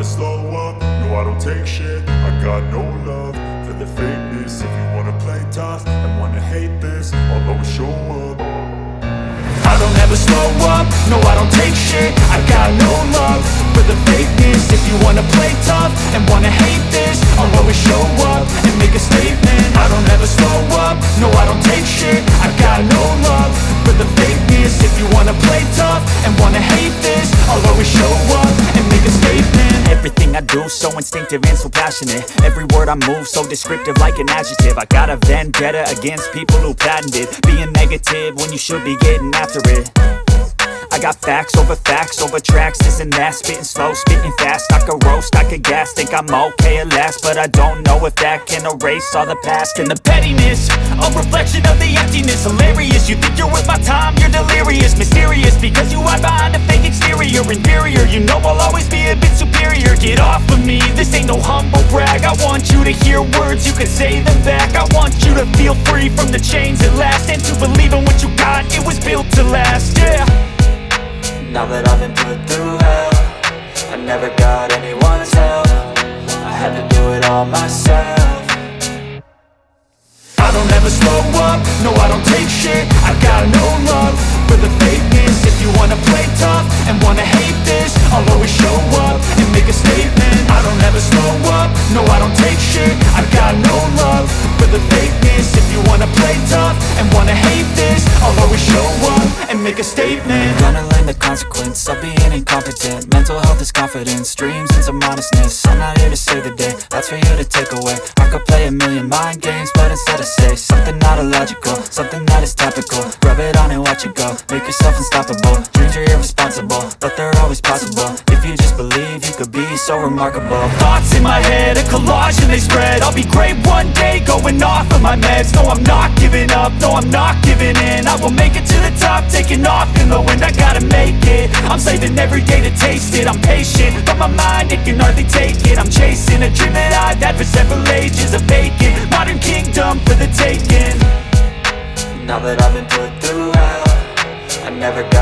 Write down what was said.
slow up, no I don't take shit. I got no love for the fakeness. If you wanna play tough and wanna hate this, I'll always show up. I don't ever slow up, no I don't take shit. I got no love for the fakeness. If you wanna play tough and wanna hate this, I'll always show up and make a statement. I don't ever slow up, no I don't take shit. I got no love for the fakeness. If you wanna play tough and wanna hate this, I'll always show up and make a statement. Everything I do so instinctive and so passionate. Every word I move so descriptive like an adjective. I got a vendetta against people who patented being negative when you should be getting after it. I got facts over tracks, this and that. Spitting slow, spitting fast, I could roast, I could gas. Think I'm okay at last, but I don't know if that can erase all the past. And the pettiness, a reflection of the emptiness. Hilarious, you think you're worth my time, you're delirious. Mysterious, because you hide behind a fake exterior. Inferior, you know I'll always be a bit superior. Get off of me, this ain't no humble brag. I want you to hear words, you can say them back. I want you to feel free from the chains at last, and to believe in what you got, it was built to last, yeah. Now that I've been put through hell, I never got anyone's help. I had to do it all myself. I don't ever slow up, no I don't take shit. I got no love for the fakeness. If you wanna play tough and wanna hate this, I'll always show up and make a statement. I don't ever slow up, no I don't take shit. I got no love for the fakeness. If you wanna play tough and wanna hate this, I'll always show up and make a statement. Gonna learn the consequence of being incompetent. Mental health is confidence, dreams and some honestness. I'm not here to save the day, that's for you to take away. I could play a million mind games, but instead I say something not illogical, something that is topical. Rub it on and watch it go, make yourself unstoppable. Dreams are irresponsible, but they're always possible. If you just believe, you could be so remarkable. Thoughts in my head, a collage and they spread. I'll be great one day, going off of my meds. No, I'm not giving up, no, I'm not giving in. I will make it to the top, taking off in the wind. I gotta make it, I'm saving every day to taste it. I'm patient, but my mind, it can hardly take it. I'm chasing a dream that I've had for several ages. A vacant, modern kingdom for the taking. Now that I've been put through hell, I never got